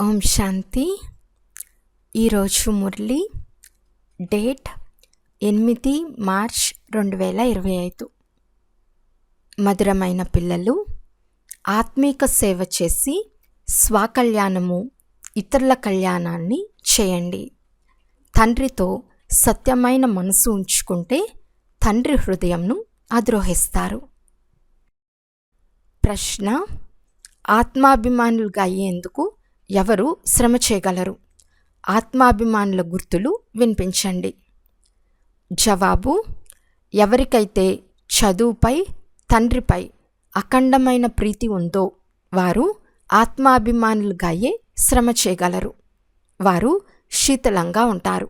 ఓం శాంతి. ఈరోజు Murali date 8 March 2025. మధురమైన పిల్లలు, ఆత్మీక సేవ చేసి స్వకల్యాణము ఇతరుల కళ్యాణాన్ని చేయండి. తండ్రితో సత్యమైన మనసు ఉంచుకుంటే తండ్రి హృదయంను అద్రోహిస్తారు. ప్రశ్న: ఆత్మాభిమానులుగా అయ్యేందుకు ఎవరు శ్రమ చేయగలరు? ఆత్మాభిమానుల గుర్తులు వినిపించండి. జవాబు: ఎవరికైతే చదువుపై, తండ్రిపై అఖండమైన ప్రీతి ఉందో వారు ఆత్మాభిమానులుగా అయ్యే శ్రమ చేయగలరు. వారు శీతలంగా ఉంటారు,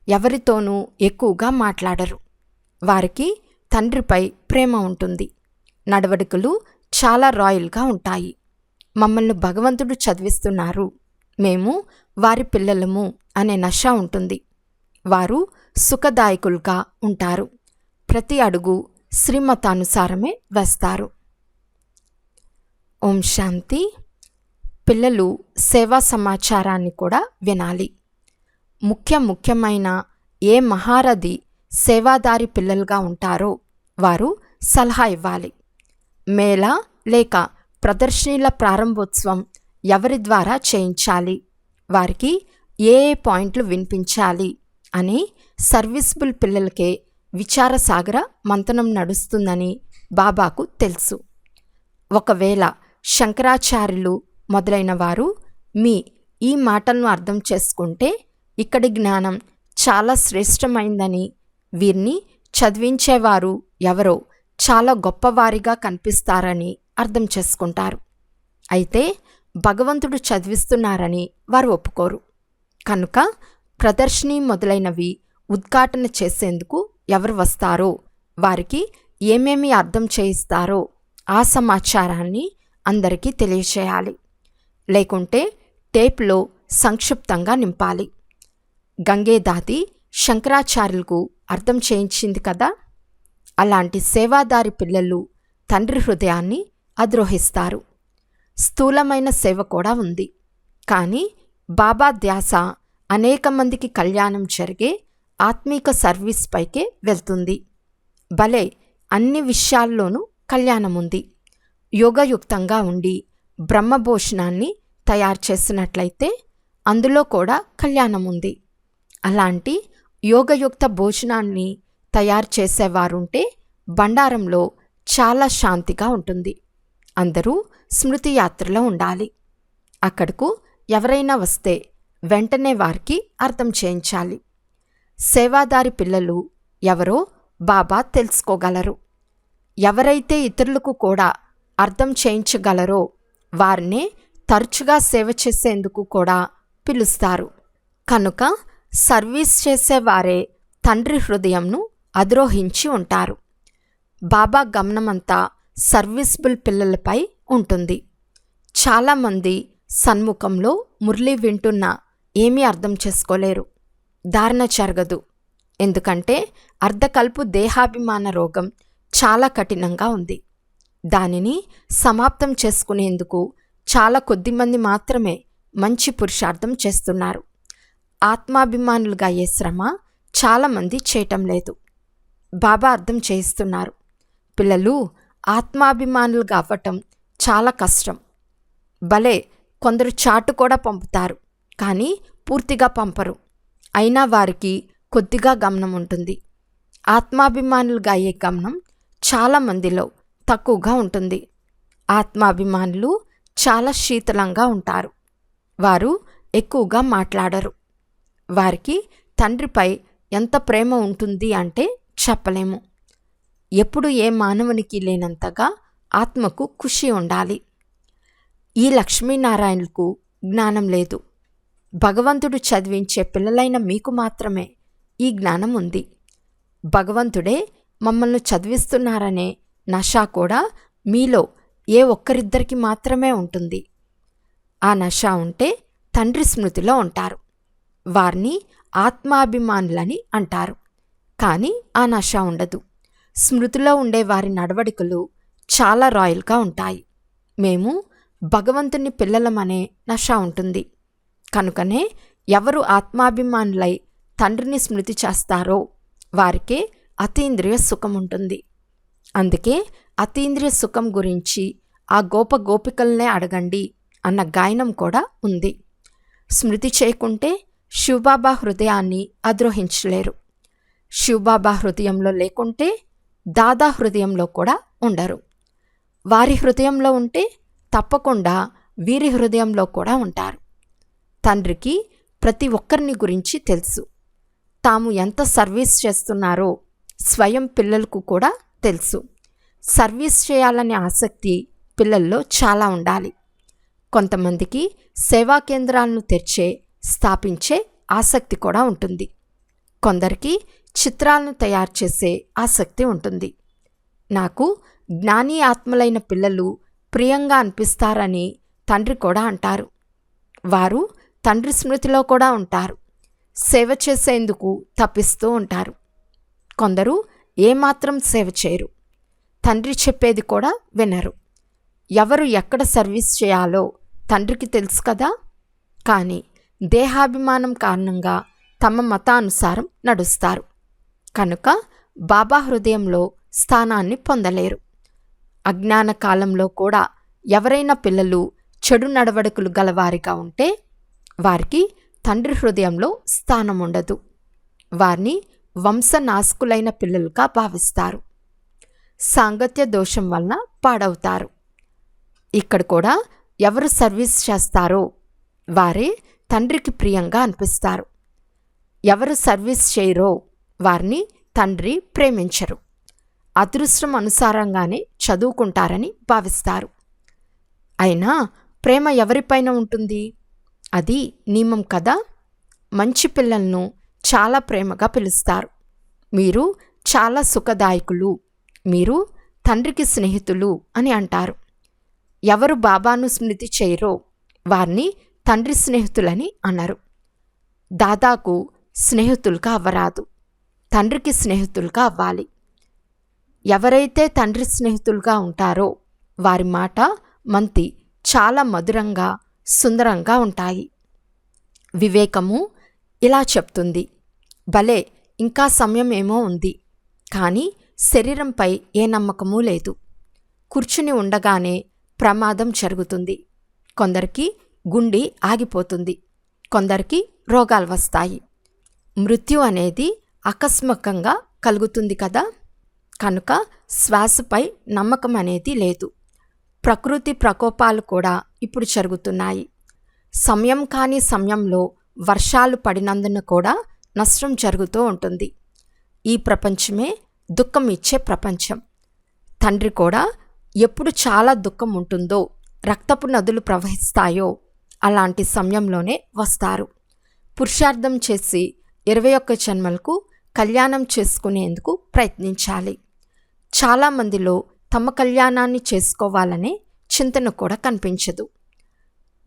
ఎవరితోనూ ఎక్కువగా మాట్లాడరు. వారికి తండ్రిపై ప్రేమ ఉంటుంది. నడవడికలు చాలా రాయల్గా ఉంటాయి. మమ్మల్ని భగవంతుడు చదివిస్తున్నారు, మేము వారి పిల్లలము అనే నష ఉంటుంది. వారు సుఖదాయకులుగా ఉంటారు. ప్రతి అడుగు శ్రీమతానుసారమే వేస్తారు. ఓం శాంతి. పిల్లలు సేవా సమాచారాన్ని కూడా వినాలి. ముఖ్యమైన ఏ మహారథి సేవాదారి పిల్లలుగా ఉంటారో వారు సలహా ఇవ్వాలి. మేళా లేక ప్రదర్శనల ప్రారంభోత్సవం ఎవరి ద్వారా చేయించాలి, వారికి ఏ పాయింట్లు వినిపించాలి అని సర్వీసబుల్ పిల్లలకే విచారసాగర మంతనం నడుస్తుందని బాబాకు తెలుసు. ఒకవేళ శంకరాచార్యులు మొదలైన వారు ఈ మాటలను అర్థం చేసుకుంటే ఇక్కడి జ్ఞానం చాలా శ్రేష్టమైందని, వీరిని చదివించేవారు ఎవరో చాలా గొప్పవారిగా కనిపిస్తారని అర్థం చేసుకుంటారు. అయితే భగవంతుడు చదివిస్తున్నారని వారు ఒప్పుకోరు. కనుక ప్రదర్శని మొదలైనవి ఉద్ఘాటన చేసేందుకు ఎవరు వస్తారో వారికి ఏమేమి అర్థం చేయిస్తారో ఆ సమాచారాన్ని అందరికీ తెలియచేయాలి. లేకుంటే టేప్లో సంక్షిప్తంగా నింపాలి. గంగేదాది శంకరాచార్యులకు అర్థం చేయించింది కదా. అలాంటి సేవాదారి పిల్లలు తండ్రి హృదయాన్ని అద్రోహిస్తారు. స్థూలమైన సేవ కూడా ఉంది, కానీ బాబా ధ్యాస అనేక మందికి కళ్యాణం జరిగే ఆత్మీక సర్వీస్ పైకే వెళ్తుంది. భలే, అన్ని విషయాల్లోనూ కళ్యాణం ఉంది. యోగయుక్తంగా ఉండి బ్రహ్మభోషణాన్ని తయారు చేసినట్లయితే అందులో కూడా కళ్యాణం ఉంది. అలాంటి యోగయుక్త భోజనాన్ని తయారు చేసేవారుంటే బండారంలో చాలా శాంతిగా ఉంటుంది. అందరూ స్మృతి యాత్రలో ఉండాలి. అక్కడకు ఎవరైనా వస్తే వెంటనే వారికి అర్థం చేయించాలి. సేవాదారి పిల్లలు ఎవరో బాబా తెలుసుకోగలరు. ఎవరైతే ఇతరులకు కూడా అర్థం చేయించగలరో వారినే తరచుగా సేవ చేసేందుకు కూడా పిలుస్తారు. కనుక సర్వీస్ చేసేవారే తండ్రి హృదయంను అద్రోహించి ఉంటారు. బాబా గమనమంతా సర్వీసబుల్ పిల్లలపై ఉంటుంది. చాలామంది సన్ముఖంలో మురళి వింటున్నా ఏమీ అర్థం చేసుకోలేరు. ధారణ జరగదు. ఎందుకంటే అర్ధకల్పు దేహాభిమాన రోగం చాలా కఠినంగా ఉంది. దానిని సమాప్తం చేసుకునేందుకు చాలా కొద్దిమంది మాత్రమే మంచి పురుషార్థం చేస్తున్నారు. ఆత్మాభిమానులుగా అయ్యే శ్రమ చాలామంది చేయటం లేదు. బాబా అర్థం చేయిస్తున్నారు, పిల్లలు ఆత్మాభిమానులుగా అవ్వటం చాలా కష్టం. భలే, కొందరు చాటు కూడా పంపుతారు, కానీ పూర్తిగా పంపరు. అయినా వారికి కొద్దిగా గమనం ఉంటుంది. ఆత్మాభిమానులుగా అయ్యే గమనం చాలామందిలో తక్కువగా ఉంటుంది. ఆత్మాభిమానులు చాలా శీతలంగా ఉంటారు. వారు ఎక్కువగా మాట్లాడరు. వారికి తండ్రిపై ఎంత ప్రేమ ఉంటుంది అంటే చెప్పలేము. ఎప్పుడు ఏ మానవునికి లేనంతగా ఆత్మకు ఖుషి ఉండాలి. ఈ లక్ష్మీనారాయణులకు జ్ఞానం లేదు. భగవంతుడు చదివించే పిల్లలైన మీకు మాత్రమే ఈ జ్ఞానం ఉంది. భగవంతుడే మమ్మల్ని చదివిస్తున్నారనే నష కూడా మీలో ఏ ఒక్కరిద్దరికి మాత్రమే ఉంటుంది. ఆ నష ఉంటే తండ్రి స్మృతిలో ఉంటారు. వారిని ఆత్మాభిమానులని అంటారు. కానీ ఆ నష ఉండదు. స్మృతిలో ఉండే వారి నడవడికలు చాలా రాయల్గా ఉంటాయి. మేము భగవంతుని పిల్లలమనే నష ఉంటుంది. కనుకనే ఎవరు ఆత్మాభిమానులై తండ్రిని స్మృతి చేస్తారో వారికే అతీంద్రియ సుఖం ఉంటుంది. అందుకే అతీంద్రియ సుఖం గురించి ఆ గోపికలనే అడగండి అన్న గాయనం కూడా ఉంది. స్మృతి చేయకుంటే శివబాబా హృదయాన్ని అద్రోహించలేరు. శివబాబా హృదయంలో లేకుంటే దాదా హృదయంలో కూడా ఉండరు. వారి హృదయంలో ఉంటే తప్పకుండా వీరి హృదయంలో కూడా ఉంటారు. తండ్రికి ప్రతి ఒక్కరిని గురించి తెలుసు. తాము ఎంత సర్వీస్ చేస్తున్నారో స్వయం పిల్లలకు కూడా తెలుసు. సర్వీస్ చేయాలనే ఆసక్తి పిల్లల్లో చాలా ఉండాలి. కొంతమందికి సేవా కేంద్రాలను స్థాపించే ఆసక్తి కూడా ఉంటుంది. కొందరికి చిత్రాలను తయారు చేసే ఆసక్తి ఉంటుంది. నాకు జ్ఞాని ఆత్మలైన పిల్లలు ప్రియంగా అనిపిస్తారని తండ్రి కూడా అంటారు. వారు తండ్రి స్మృతిలో కూడా ఉంటారు. సేవ చేసేందుకు తప్పిస్తూ ఉంటారు. కొందరు ఏమాత్రం సేవ చేయరు. తండ్రి చెప్పేది కూడా వినరు. ఎవరు ఎక్కడ సర్వీస్ చేయాలో తండ్రికి తెలుసు కదా. కానీ దేహాభిమానం కారణంగా తమ మతానుసారం నడుస్తారు. కనుక బాబా హృదయంలో స్థానాన్ని పొందలేరు. అజ్ఞాన కాలంలో కూడా ఎవరైనా పిల్లలు చెడు నడవడికలు గలవారిగా ఉంటే వారికి తండ్రి హృదయంలో స్థానం ఉండదు. వారిని వంశనాశకులైన పిల్లలుగా భావిస్తారు. సాంగత్య దోషం వలన పాడవుతారు. ఇక్కడ కూడా ఎవరు సర్వీస్ చేస్తారో వారే తండ్రికి ప్రియంగా అనిపిస్తారు. ఎవరు సర్వీస్ చేయరో వారిని తండ్రి ప్రేమించరు. అదృష్టం అనుసారంగానే చదువుకుంటారని భావిస్తారు. అయినా ప్రేమ ఎవరిపైన ఉంటుంది? అది నియమం కదా. మంచి పిల్లలను చాలా ప్రేమగా పిలుస్తారు. మీరు చాలా సుఖదాయకులు, మీరు తండ్రికి స్నేహితులు అని అంటారు. ఎవరు బాబాను స్మృతి చేయరో వారిని తండ్రి స్నేహితులని అనరు. దాదాకు స్నేహితులుగా అవ్వరాదు, తండ్రికి స్నేహితులుగా అవ్వాలి. ఎవరైతే తండ్రి స్నేహితులుగా ఉంటారో వారి మాట మంతి చాలా మధురంగా సుందరంగా ఉంటాయి. వివేకము ఇలా చెప్తుంది, భలే ఇంకా సమయం ఏమో ఉంది, కానీ శరీరంపై ఏ నమ్మకమూ లేదు. కూర్చుని ఉండగానే ప్రమాదం జరుగుతుంది. కొందరికి గుండె ఆగిపోతుంది, కొందరికి రోగాలు వస్తాయి. మృత్యు అనేది ఆకస్మికంగా కలుగుతుంది కదా. కనుక శ్వాసపై నమ్మకం అనేది లేదు. ప్రకృతి ప్రకోపాలు కూడా ఇప్పుడు జరుగుతున్నాయి. సమయం కాని సమయంలో వర్షాలు పడినందున కూడా నష్టం జరుగుతూ ఉంటుంది. ఈ ప్రపంచమే దుఃఖం ఇచ్చే ప్రపంచం. తండ్రి కూడా ఎప్పుడు చాలా దుఃఖం ఉంటుందో, రక్తపు నదులు ప్రవహిస్తాయో అలాంటి సమయంలోనే వస్తారు. పురుషార్థం చేసి 21 జన్మలకు కళ్యాణం చేసుకునేందుకు ప్రయత్నించాలి. చాలామందిలో తమ కళ్యాణాన్ని చేసుకోవాలనే చింతన కూడా కనిపించదు.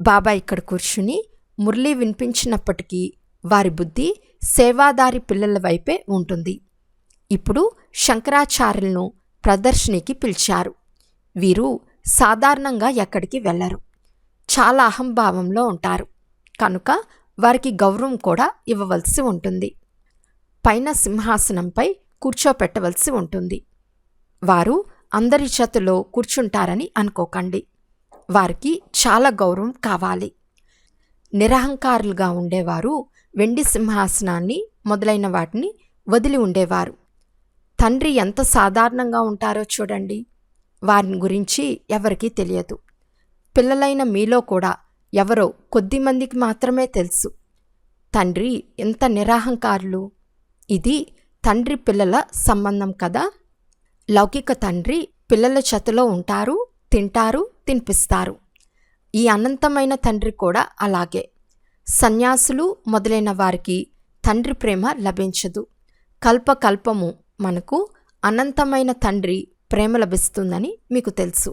బాబా ఇక్కడ కూర్చుని మురళి వినిపించినప్పటికీ వారి బుద్ధి సేవాదారి పిల్లల వైపే ఉంటుంది. ఇప్పుడు శంకరాచార్యులను ప్రదర్శనకి పిలిచారు. వీరు సాధారణంగా ఎక్కడికి వెళ్ళరు. చాలా అహంభావంలో ఉంటారు. కనుక వారికి గౌరవం కూడా ఇవ్వవలసి ఉంటుంది. పైన సింహాసనంపై కూర్చోపెట్టవలసి ఉంటుంది. వారు అందరి చేతిలో కూర్చుంటారని అనుకోకండి. వారికి చాలా గౌరవం కావాలి. నిరహంకారులుగా ఉండేవారు వెండి సింహాసనాన్ని మొదలైన వాటిని వదిలి ఉండేవారు. తండ్రి ఎంత సాధారణంగా ఉంటారో చూడండి. వారిని గురించి ఎవరికీ తెలియదు. పిల్లలైన మీలో కూడా ఎవరో కొద్దిమందికి మాత్రమే తెలుసు. తండ్రి ఎంత నిరహంకారులు. ఇది తండ్రి పిల్లల సంబంధం కదా. లౌకిక తండ్రి పిల్లల చేతిలో ఉంటారు, తింటారు, తినిపిస్తారు. ఈ అనంతమైన తండ్రి కూడా అలాగే. సన్యాసులు మొదలైన వారికి తండ్రి ప్రేమ లభించదు. కల్పకల్పము మనకు అనంతమైన తండ్రి ప్రేమ లభిస్తుందని మీకు తెలుసు.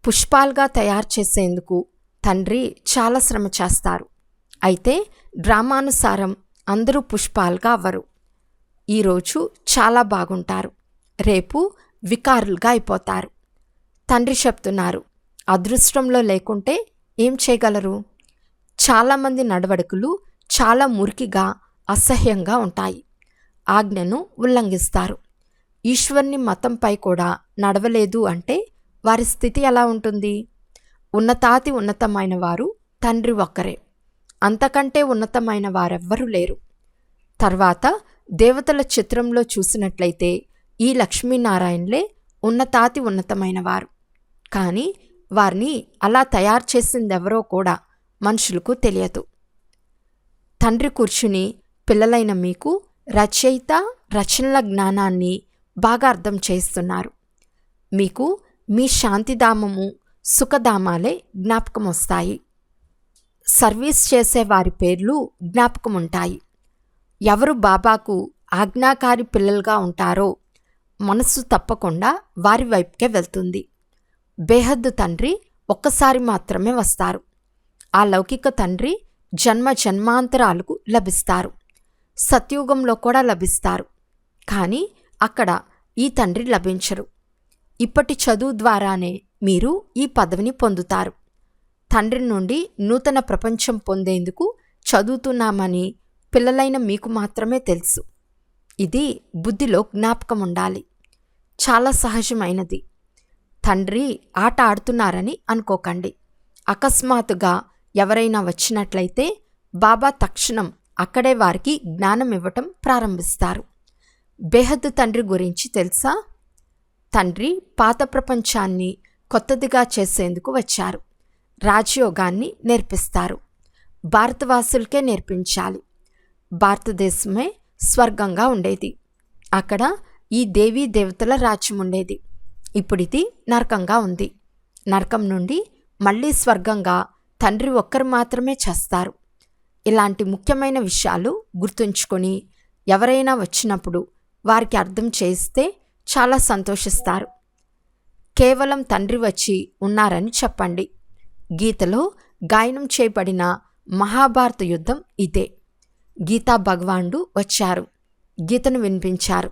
పుష్పాలుగా తయారు చేసేందుకు తండ్రి చాలా శ్రమ చేస్తారు. అయితే డ్రామానుసారం అందరూ పుష్పాలుగా అవ్వరు. ఈరోజు చాలా బాగుంటారు, రేపు వికారులుగా అయిపోతారు. తండ్రి చెప్తున్నారు, అదృష్టంలో లేకుంటే ఏం చేయగలరు? చాలామంది నడవడికలు చాలా మురికిగా అసహ్యంగా ఉంటాయి. ఆజ్ఞను ఉల్లంఘిస్తారు. ఈశ్వర్ని మతంపై కూడా నడవలేదు అంటే వారి స్థితి ఎలా ఉంటుంది? ఉన్నతాతి ఉన్నతమైన వారు తండ్రి ఒక్కరే, అంతకంటే ఉన్నతమైన వారెవ్వరూ లేరు. తర్వాత దేవతల చిత్రంలో చూసినట్లయితే ఈ లక్ష్మీనారాయణలే ఉన్నతాతి ఉన్నతమైన వారు. కానీ వారిని అలా తయారు చేసిందెవరో కూడా మనుషులకు తెలియదు. తండ్రి కూర్చుని పిల్లలైన మీకు రచయిత రచనల జ్ఞానాన్ని బాగా అర్థం చేస్తున్నారు. మీకు మీ శాంతిధామము సుఖధామాలే జ్ఞాపకం వస్తాయి. సర్వీస్ చేసే వారి పేర్లు జ్ఞాపకం ఉంటాయి. ఎవరు బాబాకు ఆజ్ఞాకారి పిల్లలుగా ఉంటారో మనస్సు తప్పకుండా వారి వైపుకే వెళ్తుంది. బేహద్దు తండ్రి ఒక్కసారి మాత్రమే వస్తారు. ఆ లౌకిక తండ్రి జన్మ జన్మాంతరాలకు లభిస్తారు. సత్యుగంలో కూడా లభిస్తారు. కానీ అక్కడ ఈ తండ్రి లభించరు. ఇప్పటి చదువు ద్వారానే మీరు ఈ పదవిని పొందుతారు. తండ్రి నుండి నూతన ప్రపంచం పొందేందుకు చదువుతున్నామని పిల్లలైన మీకు మాత్రమే తెలుసు. ఇది బుద్ధిలో జ్ఞాపకం ఉండాలి. చాలా సహజమైనది. తండ్రి ఆట ఆడుతున్నారని అనుకోకండి. అకస్మాత్తుగా ఎవరైనా వచ్చినట్లయితే బాబా తక్షణం అక్కడే వారికి జ్ఞానం ఇవ్వటం ప్రారంభిస్తారు. బేహద్దు తండ్రి గురించి తెలుసా? తండ్రి పాత ప్రపంచాన్ని కొత్తదిగా చేసేందుకు వచ్చారు. రాజయోగాన్ని నేర్పిస్తారు. భారతవాసులకే నేర్పించాలి. భారతదేశమే స్వర్గంగా ఉండేది. అక్కడ ఈ దేవీ దేవతల రాజ్యం ఉండేది. ఇప్పుడు ఇది నరకంగా ఉంది. నరకం నుండి మళ్ళీ స్వర్గంగా తండ్రి ఒక్కరు మాత్రమే చేస్తారు. ఇలాంటి ముఖ్యమైన విషయాలు గుర్తుంచుకొని ఎవరైనా వచ్చినప్పుడు వారికి అర్థం చేయిస్తే చాలా సంతోషిస్తారు. కేవలం తండ్రి వచ్చి ఉన్నారని చెప్పండి. గీతలో గాయనం చేయబడిన మహాభారత యుద్ధం ఇదే. గీతా భగవానుడు వచ్చారు, గీతను వినిపించారు.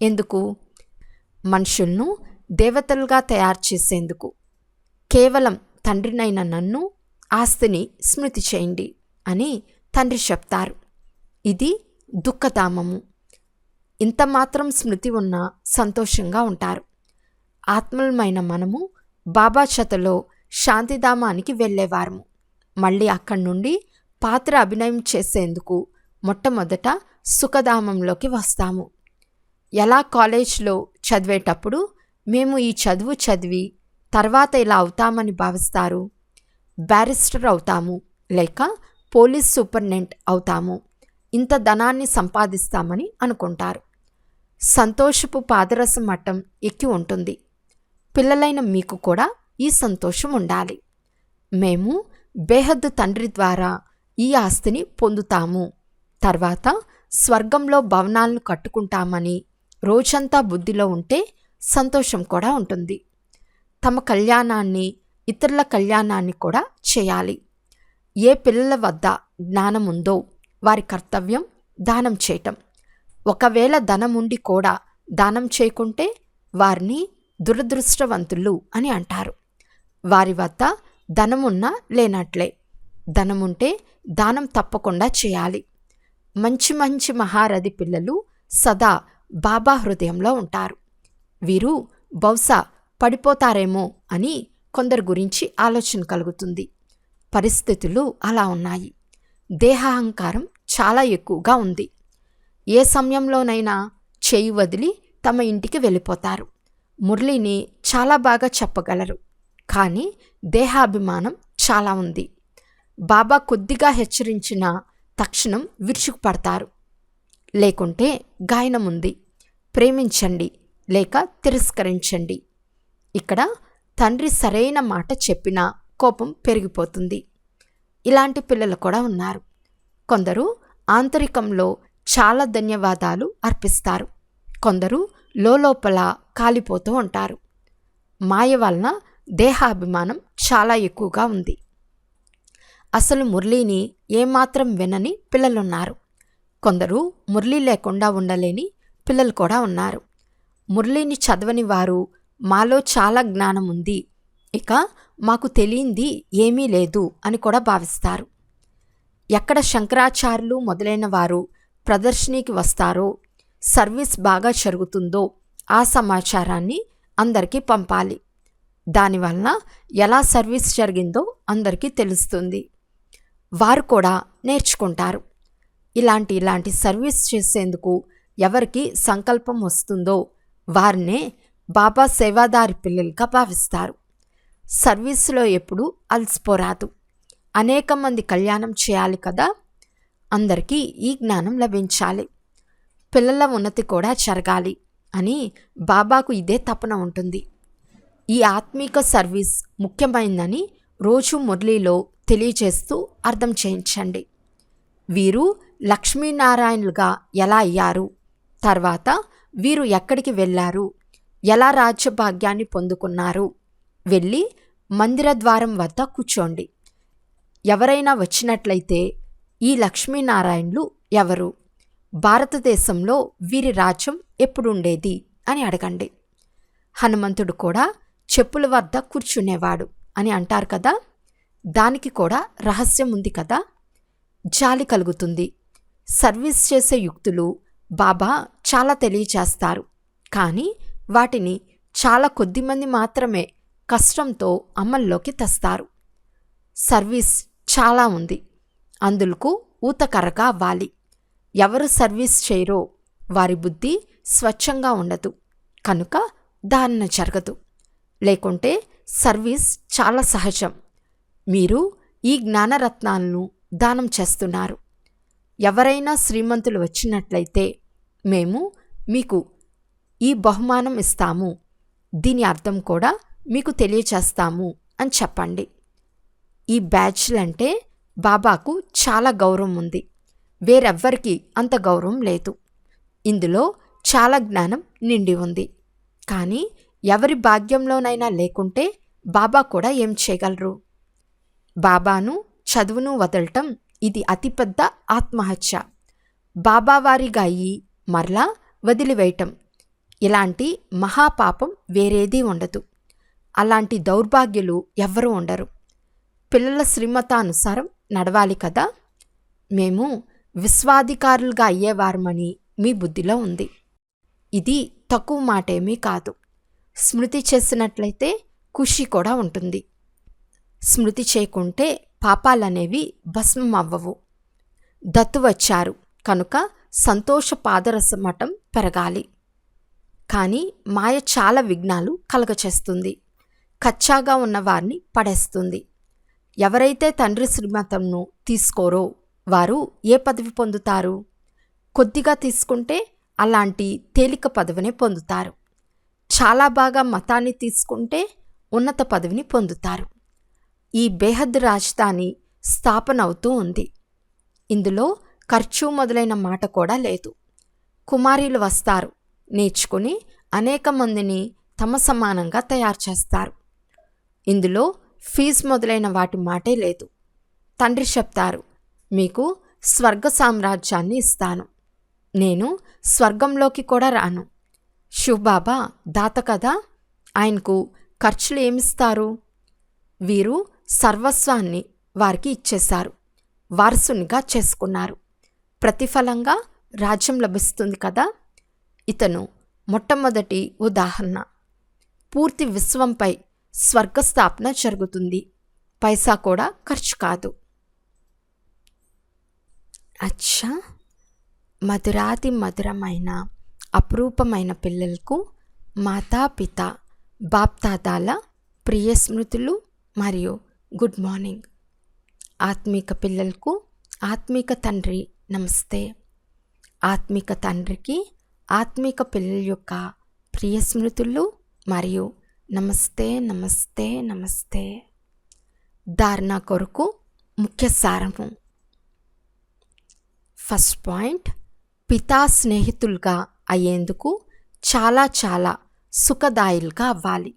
ఎందుకు? మనుషులను దేవతలుగా తయారు చేసేందుకు. కేవలం తండ్రినైన నన్ను, ఆస్తిని స్మృతి చేయండి అని తండ్రి చెప్తారు. ఇది దుఃఖధామము. ఇంత మాత్రం స్మృతి ఉన్నా సంతోషంగా ఉంటారు. ఆత్మలమైన మనము బాబా చెతలో శాంతిధామానికి వెళ్ళేవారము. మళ్ళీ అక్కడి నుండి పాత్ర అభినయం చేసేందుకు మొట్టమొదట సుఖధామంలోకి వస్తాము. ఎలా కాలేజ్లో చదివేటప్పుడు మేము ఈ చదువు చదివి తర్వాత ఇలా అవుతామని భావిస్తారు? బ్యారిస్టర్ అవుతాము, లేక పోలీస్ సూపరింటెండెంట్ అవుతాము, ఇంత ధనాన్ని సంపాదిస్తామని అనుకుంటారు. సంతోషపు పాదరసం మట్టం ఎక్కి ఉంటుంది. పిల్లలైన మీకు కూడా ఈ సంతోషం ఉండాలి. మేము బేహద్దు తండ్రి ద్వారా ఈ ఆస్తిని పొందుతాము. తర్వాత స్వర్గంలో భవనాలను కట్టుకుంటామని రోజంతా బుద్ధిలో ఉంటే సంతోషం కూడా ఉంటుంది. తమ కళ్యాణాన్ని, ఇతరుల కళ్యాణాన్ని కూడా చేయాలి. ఏ పిల్లల వద్ద జ్ఞానం ఉందో వారి కర్తవ్యం దానం చేయటం. ఒకవేళ ధనం ఉండి కూడా దానం చేయకుంటే వారిని దురదృష్టవంతులు అని అంటారు. వారి వద్ద ధనమున్నా లేనట్లే. ధనముంటే దానం తప్పకుండా చేయాలి. మంచి మంచి మహారథి పిల్లలు సదా బాబా హృదయంలో ఉంటారు. వీరు బహుశా పడిపోతారేమో అని కొందరు గురించి ఆలోచన కలుగుతుంది. పరిస్థితులు అలా ఉన్నాయి. దేహాహంకారం చాలా ఎక్కువగా ఉంది. ఏ సమయంలోనైనా చేయి వదిలి తమ ఇంటికి వెళ్ళిపోతారు. మురళిని చాలా బాగా చెప్పగలరు, కానీ దేహాభిమానం చాలా ఉంది. బాబా కొద్దిగా హెచ్చరించిన తక్షణం విరుచుకుపడతారు. లేకుంటే గాయనం ఉంది, ప్రేమించండి లేక తిరస్కరించండి. ఇక్కడ తండ్రి సరైన మాట చెప్పినా కోపం పెరిగిపోతుంది. ఇలాంటి పిల్లలు కూడా ఉన్నారు. కొందరు ఆంతరికంలో చాలా ధన్యవాదాలు అర్పిస్తారు. కొందరు లోపల కాలిపోతూ ఉంటారు. మాయ వలన దేహాభిమానం చాలా ఎక్కువగా ఉంది. అసలు మురళిని ఏమాత్రం వినని పిల్లలున్నారు. కొందరు మురళి లేకుండా ఉండలేని పిల్లలు కూడా ఉన్నారు. మురళిని చదవని వారు మాలో చాలా జ్ఞానం ఉంది, ఇక మాకు తెలియంది ఏమీ లేదు అని కూడా భావిస్తారు. ఎక్కడ శంకరాచార్యులు మొదలైన వారు ప్రదర్శనీకి వస్తారో, సర్వీస్ బాగా జరుగుతుందో ఆ సమాచారాన్ని అందరికీ పంపాలి. దానివలన ఎలా సర్వీస్ జరిగిందో అందరికీ తెలుస్తుంది. వారు కూడా నేర్చుకుంటారు. ఇలాంటి సర్వీస్ చేసేందుకు ఎవరికి సంకల్పం వస్తుందో వారినే బాబా సేవాదారి పిల్లలుగా భావిస్తారు. సర్వీసులో ఎప్పుడూ అలసిపోరాదు. అనేక మంది కళ్యాణం చేయాలి కదా. అందరికీ ఈ జ్ఞానం లభించాలి. పిల్లల ఉన్నతి కూడా జరగాలి అని బాబాకు ఇదే తపన ఉంటుంది. ఈ ఆత్మీక సర్వీస్ ముఖ్యమైందని రోజు మురళీలో తెలియచేస్తూ అర్థం చేయించండి. వీరు లక్ష్మీనారాయణులుగా ఎలా అయ్యారు, తర్వాత వీరు ఎక్కడికి వెళ్ళారు, ఎలా రాజ్యభాగ్యాన్ని పొందుకున్నారు. వెళ్ళి మందిర ద్వారం వద్ద కూర్చోండి. ఎవరైనా వచ్చినట్లయితే ఈ లక్ష్మీనారాయణులు ఎవరు, భారతదేశంలో వీరి రాజ్యం ఎప్పుడుండేది అని అడగండి. హనుమంతుడు కూడా చెప్పుల వద్ద కూర్చునేవాడు అని అంటారు కదా. దానికి కూడా రహస్యం ఉంది కదా. జాలి కలుగుతుంది. సర్వీస్ చేసే యుక్తులు బాబా చాలా తెలియచేస్తారు, కానీ వాటిని చాలా కొద్దిమంది మాత్రమే కష్టంతో అమల్లోకి తెస్తారు. సర్వీస్ చాలా ఉంది, అందులకు ఊతకర్రగా అవ్వాలి. ఎవరు సర్వీస్ చేయరో వారి బుద్ధి స్వచ్ఛంగా ఉండదు, కనుక ధారణ జరగదు. లేకుంటే సర్వీస్ చాలా సహజం. మీరు ఈ జ్ఞానరత్నాలను దానం చేస్తున్నారు. ఎవరైనా శ్రీమంతులు వచ్చినట్లయితే మేము మీకు ఈ బహుమానం ఇస్తాము, దీని అర్థం కూడా మీకు తెలియచేస్తాము అని చెప్పండి. ఈ బ్యాచ్లంటే బాబాకు చాలా గౌరవం ఉంది. వేరెవ్వరికీ అంత గౌరవం లేదు. ఇందులో చాలా జ్ఞానం నిండి ఉంది. కానీ ఎవరి భాగ్యంలోనైనా లేకుంటే బాబా కూడా ఏం చేయగలరు? బాబాను చదువును వదలటం ఇది అతిపెద్ద ఆత్మహత్య. బాబావారిగా అయ్యి మరలా వదిలివేయటం, ఇలాంటి మహాపాపం వేరేదీ ఉండదు. అలాంటి దౌర్భాగ్యులు ఎవ్వరూ ఉండరు. పిల్లల శ్రీమతానుసారం నడవాలి కదా. మేము విశ్వాధికారులుగా అయ్యేవారమని మీ బుద్ధిలో ఉంది. ఇది తక్కువ మాటేమీ కాదు. స్మృతి చేసినట్లయితే ఖుషి కూడా ఉంటుంది. స్మృతి చేయకుంటే పాపాలనేవి భస్మం అవ్వవు. దత్తు వచ్చారు కనుక సంతోష పాదరసమటం పెరగాలి. కానీ మాయ చాలా విఘ్నాలు కలగచేస్తుంది. కచ్చాగా ఉన్నవారిని పడేస్తుంది. ఎవరైతే తండ్రి శ్రీమతంను తీసుకోరో వారు ఏ పదవి పొందుతారు? కొద్దిగా తీసుకుంటే అలాంటి తేలిక పదవిని పొందుతారు. చాలా బాగా మతాన్ని తీసుకుంటే ఉన్నత పదవిని పొందుతారు. ఈ బేహద్ రాజధాని స్థాపన అవుతూ ఉంది. ఇందులో ఖర్చు మొదలైన మాట కూడా లేదు. కుమారీలు వస్తారు, నేర్చుకుని అనేక మందిని తమ సమానంగా తయారు చేస్తారు. ఇందులో ఫీజు మొదలైన వాటి మాటే లేదు. తండ్రి చెప్తారు, మీకు స్వర్గ సామ్రాజ్యాన్ని ఇస్తాను. నేను స్వర్గంలోకి కూడా రాను. శివబాబా దాత కదా, ఆయనకు ఖర్చులు ఏమిస్తారు? వీరు సర్వస్వాన్ని వారికి ఇచ్చేశారు, వారసునిగా చేసుకున్నారు. ప్రతిఫలంగా రాజ్యం లభిస్తుంది కదా. ఇతను మొట్టమొదటి ఉదాహరణ. పూర్తి విశ్వంపై స్వర్గస్థాపన జరుగుతుంది. పైసా కూడా ఖర్చు కాదు. అచ్చా, మధురాతి మధురమైన అపురూపమైన పిల్లలకు మాతాపిత బాప్దాదాల ప్రియ స్మృతులు మరియు గుడ్ మార్నింగ్. ఆత్మీక పిల్లలకు ఆత్మీక తండ్రి నమస్తే. ఆత్మీక తండ్రికి ఆత్మీక పిల్లల యొక్క ప్రియ స్మృతులు మరియు నమస్తే నమస్తే నమస్తే. ధారణ కొరకు ముఖ్య సారము. ఫస్ట్ పాయింట్, పితా స్నేహితులుగా అయ్యేందుకు చాలా చాలా సుఖదాయులుగా అవ్వాలి.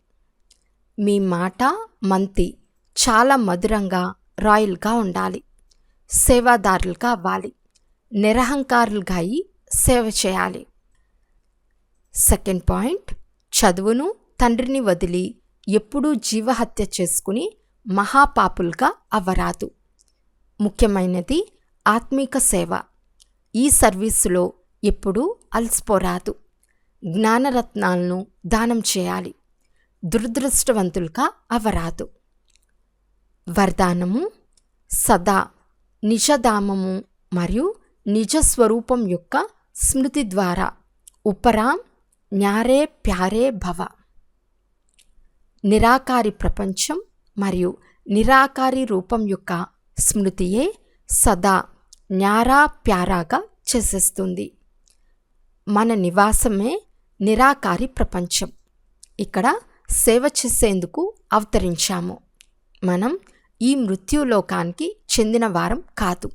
మీ మాట మంతి చాలా మధురంగా రాయల్గా ఉండాలి. సేవాదారులుగా అవ్వాలి. నిరహంకారులుగా అయి సేవ చేయాలి. సెకండ్ పాయింట్, చదువును తండ్రిని వదిలి ఎప్పుడూ జీవహత్య చేసుకుని మహాపాపులుగా అవ్వరాదు. ముఖ్యమైనది ఆత్మీక సేవ. ఈ సర్వీసులో ఎప్పుడూ అలసిపోరాదు. జ్ఞానరత్నాలను దానం చేయాలి. దురదృష్టవంతులుగా అవ్వరాదు. వరదానము: సదా నిజధామము మరియు నిజస్వరూపం యొక్క స్మృతి ద్వారా ఉపరాం న్యారే ప్యారే భవ. నిరాకారి ప్రపంచం మరియు నిరాకారి రూపం యొక్క స్మృతియే సదా న్యారా ప్యారాగా చేసేస్తుంది. మన నివాసమే నిరాకారి ప్రపంచం. ఇక్కడ సేవ చేసేందుకు అవతరించాము. మనం ఈ మృత్యులోకానికి చెందిన వారం కాదు,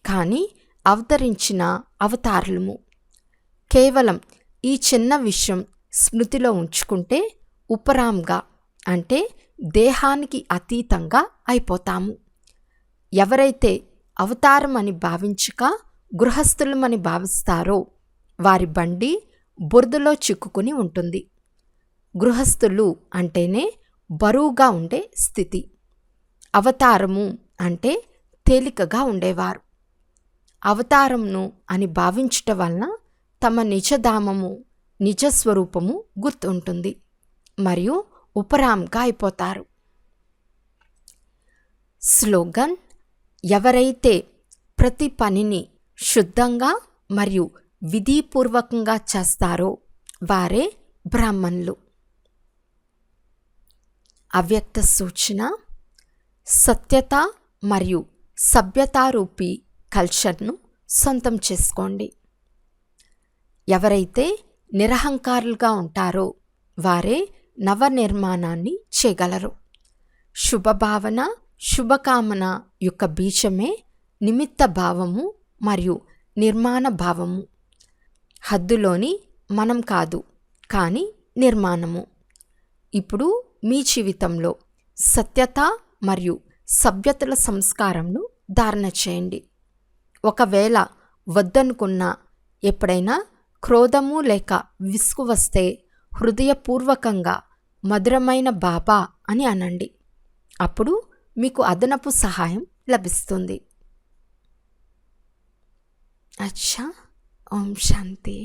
కానీ అవతరించిన అవతారులము. కేవలం ఈ చిన్న విషయం స్మృతిలో ఉంచుకుంటే ఉపరాంగా అంటే దేహానికి అతీతంగా అయిపోతాము. ఎవరైతే అవతారం అని భావించక గృహస్థులమని భావిస్తారో వారి బండి బురదలో చిక్కుకుని ఉంటుంది. గృహస్థులు అంటేనే బరువుగా ఉండే స్థితి. అవతారము అంటే తేలికగా ఉండేవారు. అవతారమును అని భావించుట వలన తమ నిజధామము నిజస్వరూపము గుర్తుంటుంది మరియు ఉపరాంగా అయిపోతారు. స్లోగన్: ఎవరైతే ప్రతి పనిని శుద్ధంగా మరియు విధిపూర్వకంగా చేస్తారో వారే బ్రాహ్మణులు. అవ్యక్త సూచన: సత్యత మరియు సభ్యతారూపి కల్చర్ను సొంతం చేసుకోండి. ఎవరైతే నిరహంకారులుగా ఉంటారో వారే నవనిర్మాణాన్ని చేయగలరు. శుభభావన, శుభకామన యొక్క బీజమే నిమిత్త భావము మరియు నిర్మాణ భావము. హద్దులోని మనం కాదు, కానీ నిర్మాణము. ఇప్పుడు మీ జీవితంలో సత్యత మరియు సభ్యతల సంస్కారంను ధారణ చేయండి. ఒకవేళ వద్దనుకున్నా ఎప్పుడైనా క్రోధము లేక విసుగు వస్తే హృదయపూర్వకంగా మధురమైన బాబా అని అనండి. అప్పుడు మీకు అదనపు సహాయం లభిస్తుంది. అచ్చా. ఓం శాంతి.